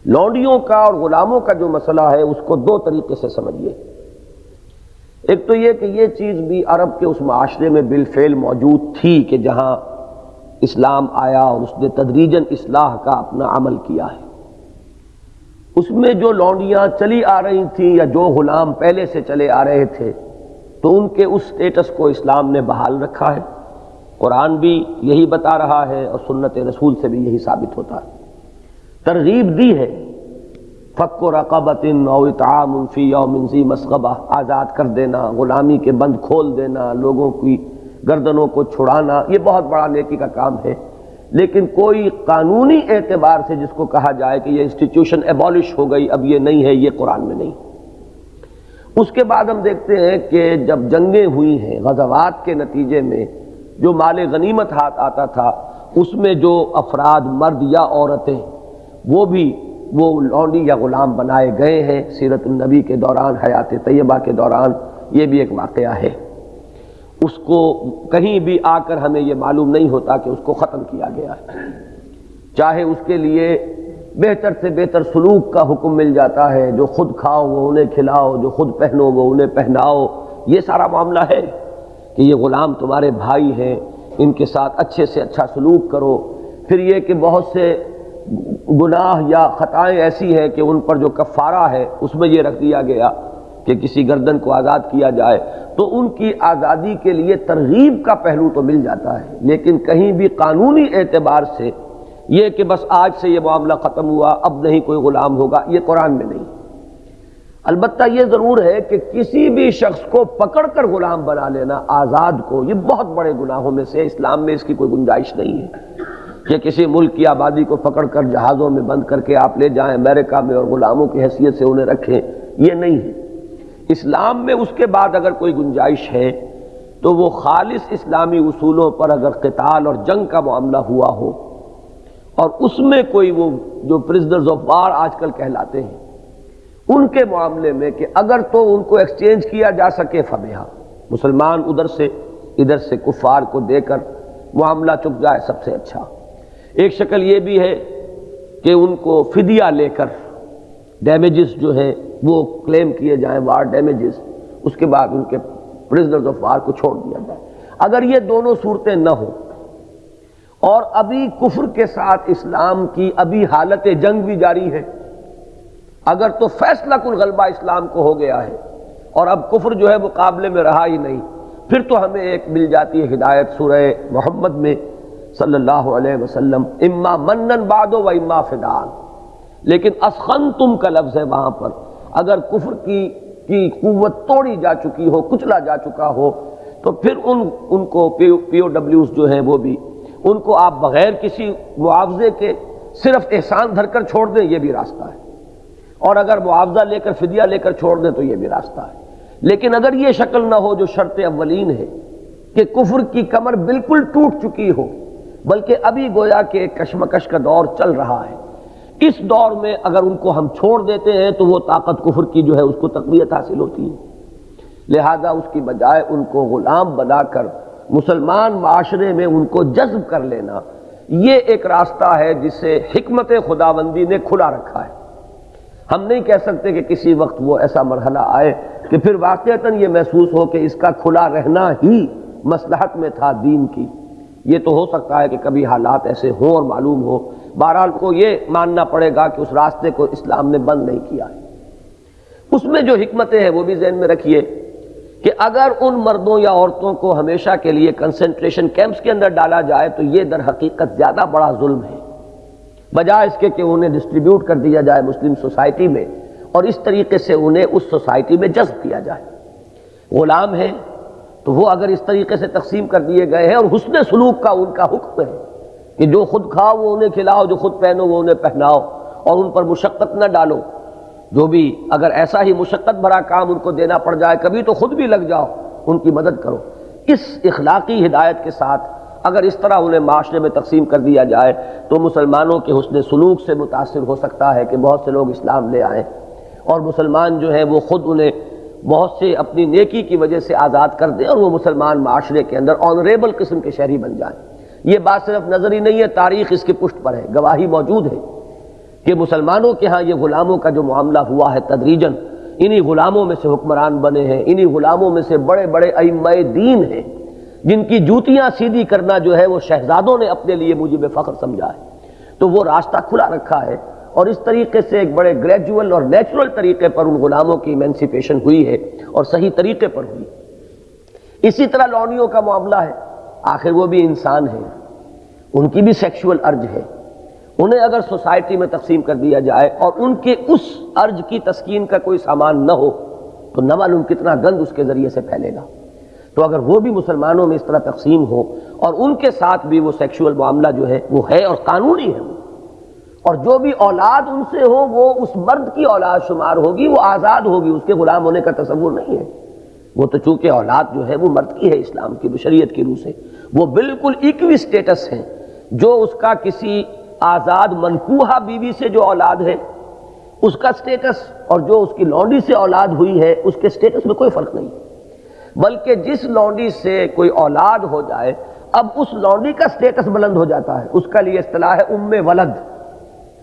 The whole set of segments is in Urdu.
لونڈیوں کا اور غلاموں کا جو مسئلہ ہے اس کو دو طریقے سے سمجھیے۔ ایک تو یہ کہ یہ چیز بھی عرب کے اس معاشرے میں بالفعل موجود تھی کہ جہاں اسلام آیا اور اس نے تدریجاً اصلاح کا اپنا عمل کیا ہے۔ اس میں جو لونڈیاں چلی آ رہی تھیں یا جو غلام پہلے سے چلے آ رہے تھے تو ان کے اس سٹیٹس کو اسلام نے بحال رکھا ہے۔ قرآن بھی یہی بتا رہا ہے اور سنت رسول سے بھی یہی ثابت ہوتا ہے۔ ترغیب دی ہے، فک رقبۃ او اطعام فی یوم ذی مسغبہ، آزاد کر دینا، غلامی کے بند کھول دینا، لوگوں کی گردنوں کو چھڑانا، یہ بہت بڑا نیکی کا کام ہے، لیکن کوئی قانونی اعتبار سے جس کو کہا جائے کہ یہ انسٹیٹیوشن ایبالش ہو گئی، اب یہ نہیں ہے، یہ قرآن میں نہیں۔ اس کے بعد ہم دیکھتے ہیں کہ جب جنگیں ہوئی ہیں، غزوات کے نتیجے میں جو مال غنیمت ہاتھ آتا تھا اس میں جو افراد مرد یا عورتیں وہ لونڈی یا غلام بنائے گئے ہیں سیرت النبی کے دوران، حیات طیبہ کے دوران، یہ بھی ایک واقعہ ہے۔ اس کو کہیں بھی آ کر ہمیں یہ معلوم نہیں ہوتا کہ اس کو ختم کیا گیا ہے، چاہے اس کے لیے بہتر سے بہتر سلوک کا حکم مل جاتا ہے، جو خود کھاؤ وہ انہیں کھلاؤ، جو خود پہنو وہ انہیں پہناؤ، یہ سارا معاملہ ہے کہ یہ غلام تمہارے بھائی ہیں، ان کے ساتھ اچھے سے اچھا سلوک کرو۔ پھر یہ کہ بہت سے گناہ یا خطائیں ایسی ہیں کہ ان پر جو کفارہ ہے اس میں یہ رکھ دیا گیا کہ کسی گردن کو آزاد کیا جائے، تو ان کی آزادی کے لیے ترغیب کا پہلو تو مل جاتا ہے، لیکن کہیں بھی قانونی اعتبار سے یہ کہ بس آج سے یہ معاملہ ختم ہوا، اب نہیں کوئی غلام ہوگا، یہ قرآن میں نہیں۔ البتہ یہ ضرور ہے کہ کسی بھی شخص کو پکڑ کر غلام بنا لینا آزاد کو، یہ بہت بڑے گناہوں میں سے، اسلام میں اس کی کوئی گنجائش نہیں ہے کہ کسی ملک کی آبادی کو پکڑ کر جہازوں میں بند کر کے آپ لے جائیں امریکہ میں اور غلاموں کی حیثیت سے انہیں رکھیں، یہ نہیں ہے۔ اسلام میں اس کے بعد اگر کوئی گنجائش ہے تو وہ خالص اسلامی اصولوں پر اگر قتال اور جنگ کا معاملہ ہوا ہو، اور اس میں کوئی وہ جو پرزنرز آف وار آج کل کہلاتے ہیں ان کے معاملے میں کہ اگر تو ان کو ایکسچینج کیا جا سکے فبہا، مسلمان ادھر سے کفار کو دے کر معاملہ چک جائے، سب سے اچھا۔ ایک شکل یہ بھی ہے کہ ان کو فدیہ لے کر ڈیمیجز جو ہیں وہ کلیم کیے جائیں، وار ڈیمیجز، اس کے بعد ان کے پرزنرز آف وار کو چھوڑ دیا جائے۔ اگر یہ دونوں صورتیں نہ ہوں اور ابھی کفر کے ساتھ اسلام کی ابھی حالت جنگ بھی جاری ہے، اگر تو فیصلہ کن غلبہ اسلام کو ہو گیا ہے اور اب کفر جو ہے مقابلے میں رہا ہی نہیں، پھر تو ہمیں ایک مل جاتی ہے ہدایت سورہ محمد میں صلی اللہ علیہ وسلم، اما منن بعد و اما فدان، لیکن اسخنتم کا لفظ ہے وہاں پر، اگر کفر کی قوت توڑی جا چکی ہو، کچلا جا چکا ہو، تو پھر ان کو پی او ڈبلیوز جو ہیں وہ بھی، ان کو آپ بغیر کسی معاوضے کے صرف احسان دھر کر چھوڑ دیں، یہ بھی راستہ ہے، اور اگر معاوضہ لے کر فدیہ لے کر چھوڑ دیں تو یہ بھی راستہ ہے۔ لیکن اگر یہ شکل نہ ہو جو شرط اولین ہے کہ کفر کی کمر بالکل ٹوٹ چکی ہو، بلکہ ابھی گویا کہ ایک کشمکش کا دور چل رہا ہے، اس دور میں اگر ان کو ہم چھوڑ دیتے ہیں تو وہ طاقت کفر کی جو ہے اس کو تقویت حاصل ہوتی ہے، لہذا اس کی بجائے ان کو غلام بنا کر مسلمان معاشرے میں ان کو جذب کر لینا، یہ ایک راستہ ہے جسے حکمت خداوندی نے کھلا رکھا ہے۔ ہم نہیں کہہ سکتے کہ کسی وقت وہ ایسا مرحلہ آئے کہ پھر واقعتاً یہ محسوس ہو کہ اس کا کھلا رہنا ہی مصلحت میں تھا دین کی، یہ تو ہو سکتا ہے کہ کبھی حالات ایسے ہوں اور معلوم ہو، بہرحال کو یہ ماننا پڑے گا کہ اس راستے کو اسلام نے بند نہیں کیا ہے۔ اس میں جو حکمتیں ہیں وہ بھی ذہن میں رکھیے کہ اگر ان مردوں یا عورتوں کو ہمیشہ کے لیے کنسنٹریشن کیمپس کے اندر ڈالا جائے تو یہ در حقیقت زیادہ بڑا ظلم ہے، بجائے اس کے کہ انہیں ڈسٹریبیوٹ کر دیا جائے مسلم سوسائٹی میں اور اس طریقے سے انہیں اس سوسائٹی میں جذب کیا جائے۔ غلام ہیں تو وہ اگر اس طریقے سے تقسیم کر دیے گئے ہیں، اور حسن سلوک کا ان کا حکم ہے کہ جو خود کھاؤ وہ انہیں کھلاؤ، جو خود پہنو وہ انہیں پہناؤ، اور ان پر مشقت نہ ڈالو، جو بھی اگر ایسا ہی مشقت بھرا کام ان کو دینا پڑ جائے کبھی تو خود بھی لگ جاؤ، ان کی مدد کرو۔ اس اخلاقی ہدایت کے ساتھ اگر اس طرح انہیں معاشرے میں تقسیم کر دیا جائے تو مسلمانوں کے حسن سلوک سے متاثر ہو سکتا ہے کہ بہت سے لوگ اسلام لے آئیں، اور مسلمان جو ہیں وہ خود انہیں بہت سے اپنی نیکی کی وجہ سے آزاد کر دیں اور وہ مسلمان معاشرے کے اندر آنریبل قسم کے شہری بن جائیں۔ یہ بات صرف نظری نہیں ہے، تاریخ اس کی پشت پر ہے، گواہی موجود ہے کہ مسلمانوں کے ہاں یہ غلاموں کا جو معاملہ ہوا ہے تدریجاً، انہی غلاموں میں سے حکمران بنے ہیں، انہی غلاموں میں سے بڑے بڑے ائمہ دین ہیں جن کی جوتیاں سیدھی کرنا جو ہے وہ شہزادوں نے اپنے لیے موجب فخر سمجھا ہے۔ تو وہ راستہ کھلا رکھا ہے، اور اس طریقے سے ایک بڑے گریجول اور نیچرل طریقے پر ان غلاموں کی ایمنسیپیشن ہوئی ہے، اور صحیح طریقے پر ہوئی۔ اسی طرح لونڈیوں کا معاملہ ہے، آخر وہ بھی انسان ہیں، ان کی بھی سیکشول ارج ہے، انہیں اگر سوسائٹی میں تقسیم کر دیا جائے اور ان کے اس ارج کی تسکین کا کوئی سامان نہ ہو تو نہ معلوم کتنا گند اس کے ذریعے سے پھیلے گا۔ تو اگر وہ بھی مسلمانوں میں اس طرح تقسیم ہو اور ان کے ساتھ بھی وہ سیکشول معاملہ جو ہے وہ ہے اور قانونی ہے، اور جو بھی اولاد ان سے ہو وہ اس مرد کی اولاد شمار ہوگی، وہ آزاد ہوگی، اس کے غلام ہونے کا تصور نہیں ہے۔ وہ تو چونکہ اولاد جو ہے وہ مرد کی ہے اسلام کی بشریت کی روح سے، وہ بالکل ایکوی سٹیٹس ہیں، جو اس کا کسی آزاد منکوحہ بیوی سے جو اولاد ہے اس کا سٹیٹس اور جو اس کی لونڈی سے اولاد ہوئی ہے اس کے سٹیٹس میں کوئی فرق نہیں، بلکہ جس لونڈی سے کوئی اولاد ہو جائے اب اس لونڈی کا سٹیٹس بلند ہو جاتا ہے، اس کا لیے اصطلاح ہے ام ولد،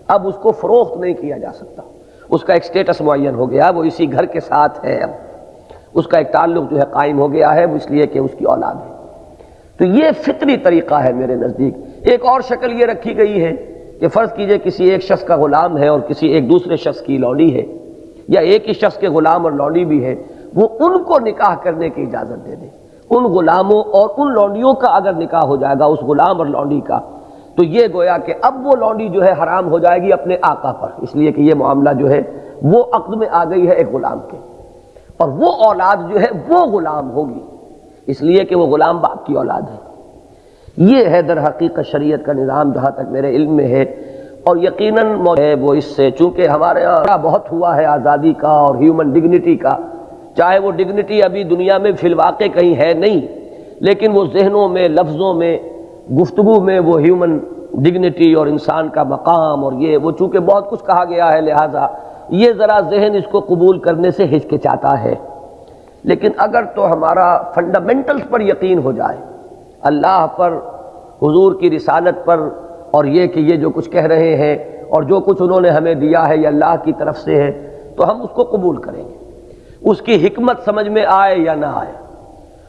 اب اس کو فروخت نہیں کیا جا سکتا، اس کا ایک سٹیٹس معین ہو گیا، وہ اسی گھر کے ساتھ ہے، اب اس کا ایک تعلق جو ہے قائم ہو گیا ہے، وہ اس لیے کہ اس کی اولاد ہے۔ تو یہ فطری طریقہ ہے میرے نزدیک۔ ایک اور شکل یہ رکھی گئی ہے کہ فرض کیجئے کسی ایک شخص کا غلام ہے اور کسی ایک دوسرے شخص کی لونڈی ہے، یا ایک ہی شخص کے غلام اور لونڈی بھی ہے، وہ ان کو نکاح کرنے کی اجازت دے دے، ان غلاموں اور ان لونڈیوں کا اگر نکاح ہو جائے گا اس غلام اور لونڈی کا، تو یہ گویا کہ اب وہ لونڈی جو ہے حرام ہو جائے گی اپنے آقا پر، اس لیے کہ یہ معاملہ جو ہے وہ عقد میں آ گئی ہے ایک غلام کے، اور وہ اولاد جو ہے وہ غلام ہوگی، اس لیے کہ وہ غلام باپ کی اولاد ہے۔ یہ ہے در حقیقت شریعت کا نظام جہاں تک میرے علم میں ہے، اور یقیناً وہ اس سے چونکہ ہمارے یہاں بہت ہوا ہے آزادی کا اور ہیومن ڈگنیٹی کا، چاہے وہ ڈگنیٹی ابھی دنیا میں فی الواقع کہیں ہے نہیں، لیکن وہ ذہنوں میں، لفظوں میں، گفتگو میں وہ ہیومن ڈگنیٹی اور انسان کا مقام اور یہ وہ چونکہ بہت کچھ کہا گیا ہے، لہٰذا یہ ذرا ذہن اس کو قبول کرنے سے ہچکچاتا ہے۔ لیکن اگر تو ہمارا فنڈامنٹلز پر یقین ہو جائے، اللہ پر، حضور کی رسالت پر، اور یہ کہ یہ جو کچھ کہہ رہے ہیں اور جو کچھ انہوں نے ہمیں دیا ہے یہ اللہ کی طرف سے ہے، تو ہم اس کو قبول کریں گے، اس کی حکمت سمجھ میں آئے یا نہ آئے۔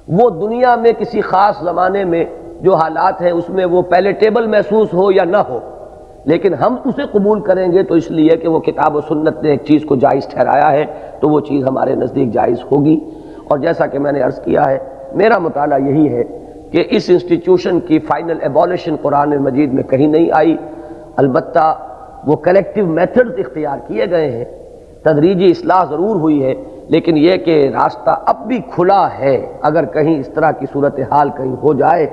وہ دنیا میں کسی خاص زمانے میں جو حالات ہیں اس میں وہ پیلیٹیبل محسوس ہو یا نہ ہو، لیکن ہم اسے قبول کریں گے تو اس لیے کہ وہ کتاب و سنت نے ایک چیز کو جائز ٹھہرایا ہے تو وہ چیز ہمارے نزدیک جائز ہوگی۔ اور جیسا کہ میں نے عرض کیا ہے، میرا مطالعہ یہی ہے کہ اس انسٹیٹیوشن کی فائنل ایبولیشن قرآن مجید میں کہیں نہیں آئی، البتہ وہ کلیکٹیو میتھڈز اختیار کیے گئے ہیں، تدریجی اصلاح ضرور ہوئی ہے، لیکن یہ کہ راستہ اب بھی کھلا ہے، اگر کہیں اس طرح کی صورتحال کہیں ہو جائے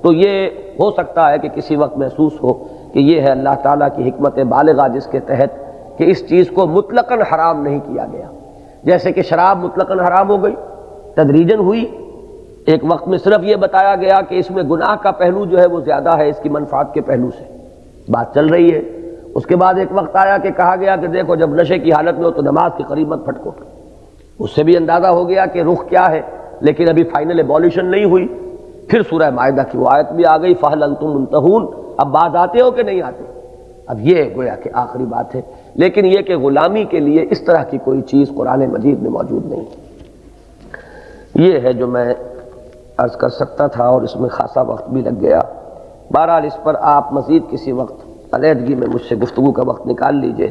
تو یہ ہو سکتا ہے کہ کسی وقت محسوس ہو کہ یہ ہے اللہ تعالیٰ کی حکمت بالغہ جس کے تحت کہ اس چیز کو مطلقاً حرام نہیں کیا گیا، جیسے کہ شراب مطلقاً حرام ہو گئی، تدریجاً ہوئی، ایک وقت میں صرف یہ بتایا گیا کہ اس میں گناہ کا پہلو جو ہے وہ زیادہ ہے اس کی منفعت کے پہلو سے، بات چل رہی ہے۔ اس کے بعد ایک وقت آیا کہ کہا گیا کہ دیکھو جب نشے کی حالت میں ہو تو نماز کے قریب مت پھٹکو، اس سے بھی اندازہ ہو گیا کہ رخ کیا ہے، لیکن ابھی فائنل ایبولیشن نہیں ہوئی۔ پھر سورہ مائدہ کی وہ آیت بھی آ گئی، فَهَلْ أَنْتُمْ مُنْتَهُونَ، اب باز آتے ہو کہ نہیں آتے، اب یہ گویا کہ آخری بات ہے، لیکن یہ کہ غلامی کے لیے اس طرح کی کوئی چیز قرآن مجید میں موجود نہیں۔ یہ ہے جو میں عرض کر سکتا تھا اور اس میں خاصا وقت بھی لگ گیا، بہرحال اس پر آپ مزید کسی وقت علیحدگی میں مجھ سے گفتگو کا وقت نکال لیجئے۔